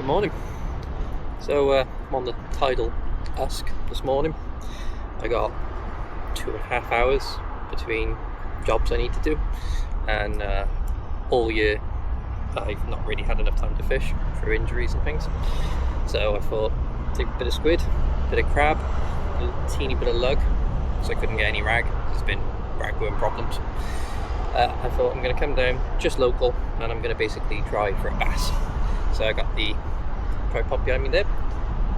Good morning. So I'm on the tidal Usk this morning. I got 2.5 hours between jobs I need to do, and all year I've not really had enough time to fish for injuries and things. So I thought, take a bit of squid, a bit of crab, a teeny bit of lug, so I couldn't get any rag. There's been ragworm problems. I thought I'm going to come down just local, and I'm going to basically try for a bass. So I got the tripod behind me there.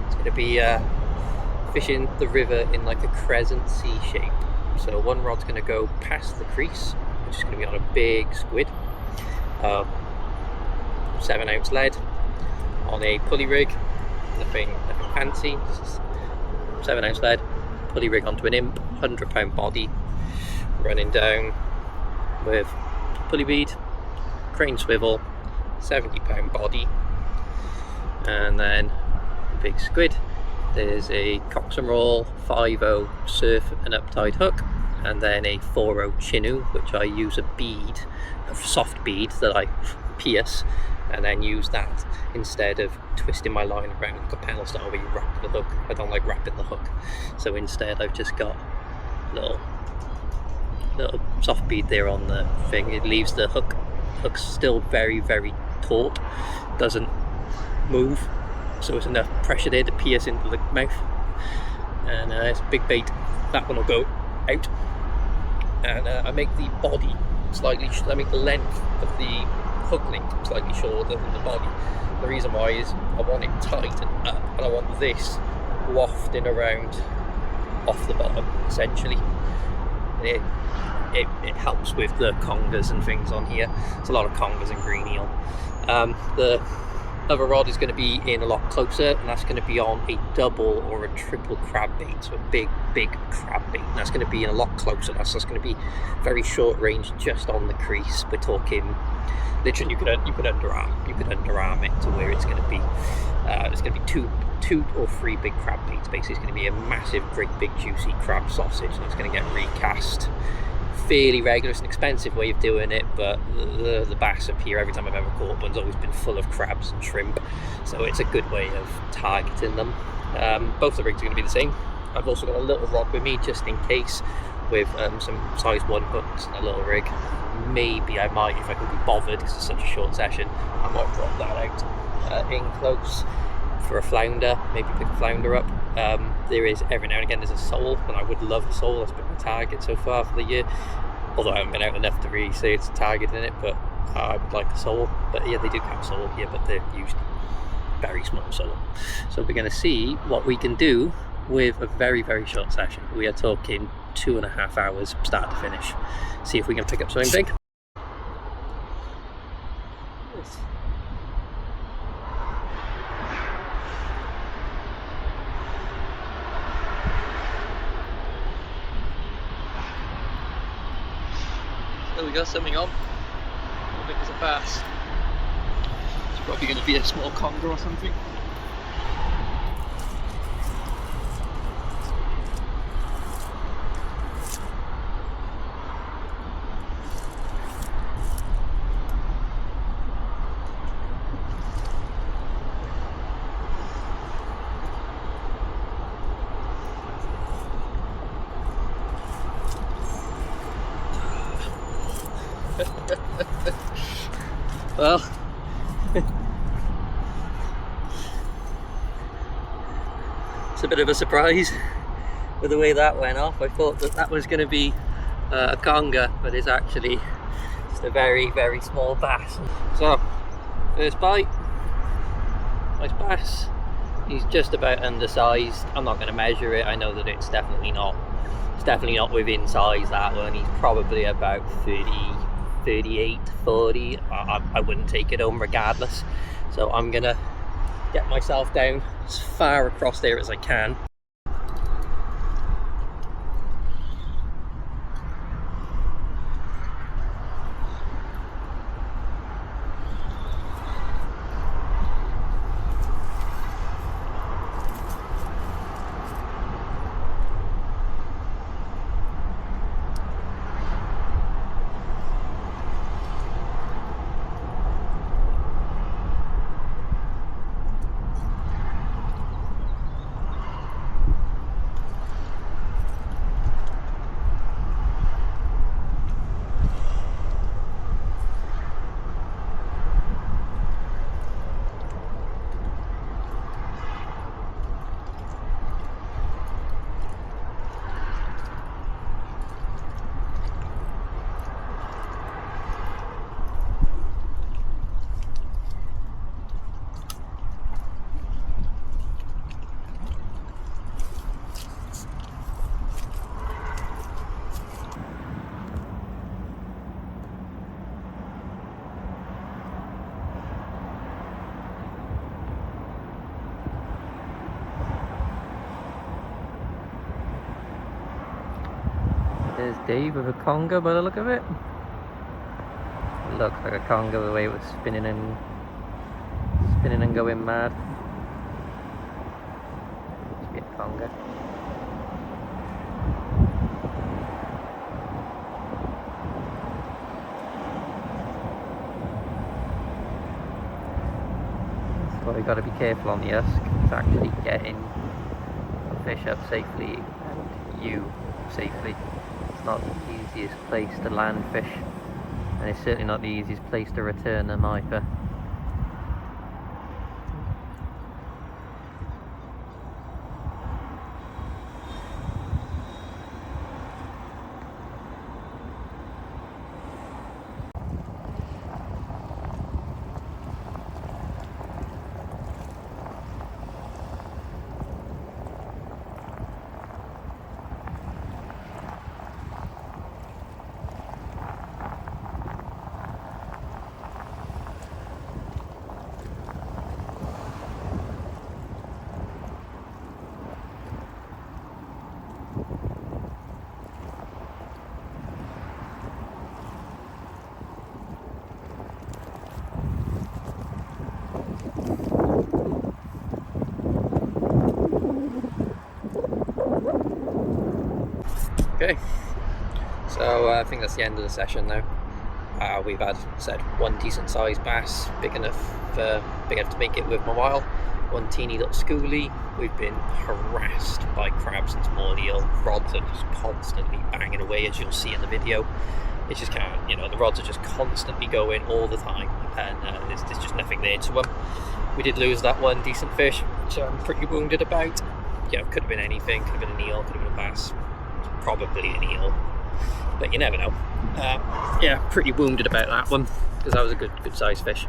It's going to be fishing the river in like a crescent C shape. So one rod's going to go past the crease, which is going to be on a big squid. 7-ounce lead on a pulley rig. Nothing fancy. Just 7-ounce lead, pulley rig onto an imp, 100-pound body, running down with pulley bead, crane swivel, 70-pound body, and then a big squid. There's a Cox&rawle 5.0 surf and uptide hook, and then a 4.0 chinu, which I use a bead, a soft bead that I pierce, and then use that instead of twisting my line around like a panel style where you wrap the hook. I don't like wrapping the hook, so instead I've just got little soft bead there on the thing. It leaves the hook's still very, very taut, doesn't move, so there's enough pressure there to pierce into the mouth, and it's a big bait. That one will go out, and I make the body slightly, I make the length of the hook link slightly shorter than the body. The reason why is I want it tight and up, and I want this wafting around off the bottom essentially. It helps with the congers and things on here. It's a lot of congers and green eel. The other rod is going to be in a lot closer, and that's going to be on a double or a triple crab bait, so a big crab bait, and that's going to be in a lot closer. That's going to be very short range, just on the crease. We're talking literally you could underarm it to where it's going to be. It's going to be two or three big crab baits. Basically, it's going to be a massive, great big juicy crab sausage, and it's going to get recast fairly regular. It's an expensive way of doing it, but the bass up here, every time I've ever caught one's always been full of crabs and shrimp, so it's a good way of targeting them. Both the rigs are going to be the same. I've also got a little rod with me just in case, with some size 1 hooks and a little rig. Maybe I might, if I can be bothered, because it's such a short session, I might drop that out in close for a flounder, maybe pick a flounder up. There is, every now and again, there's a sole, and I would love a sole. That's been my target so far for the year, although I haven't been out enough to really say it's a target in it, but I would like a sole. But yeah, they do have sole here, but they're usually very small sole. So we're going to see what we can do with a very, very short session. We are talking 2.5 hours start to finish. See if we can pick up something big. So we got something on. I think it's a bass. It's probably going to be a small conger or something. Well, it's a bit of a surprise with the way that went off. I thought that was going to be a conger, but it's actually just a very, very small bass. So, first bite, nice bass. He's just about undersized. I'm not going to measure it. I know that it's definitely not within size, that one. He's probably about 38, 40. I wouldn't take it home regardless, so I'm gonna get myself down as far across there as I can. There's Dave with a conger by the look of it. Looks like a conger the way it was spinning and going mad. Must be a conger. That's why we got to be careful on the husk. It's actually getting the fish up safely and you safely. It's not the easiest place to land fish, and it's certainly not the easiest place to return them either. Okay, so I think that's the end of the session now. We've had, said, one decent sized bass, big enough to make it with my while. One teeny little schoolie. We've been harassed by crabs and small eel. Rods are just constantly banging away, as you'll see in the video. It's just kind of, the rods are just constantly going all the time, and there's just nothing there to them. We did lose that one decent fish, which I'm pretty wounded about. Could have been anything. Could have been an eel, could have been a bass. Probably an eel, but you never know. Pretty wounded about that one, because that was a good sized fish.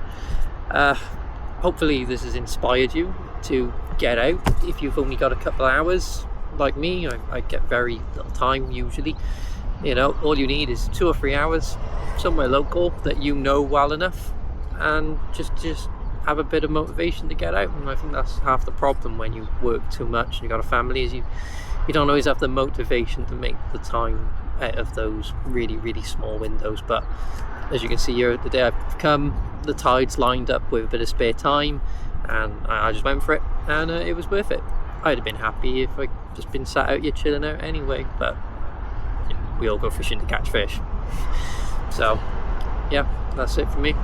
Hopefully this has inspired you to get out. If you've only got a couple of hours like me, I get very little time usually. All you need is 2 or 3 hours somewhere local that you know well enough, and just have a bit of motivation to get out. And I think that's half the problem when you work too much and you've got a family, is you don't always have the motivation to make the time out of those really small windows. But as you can see here, the day I've come, the tide's lined up with a bit of spare time, and I just went for it, and it was worth it. I'd have been happy if I'd just been sat out here chilling out anyway, but we all go fishing to catch fish. So yeah, that's it for me.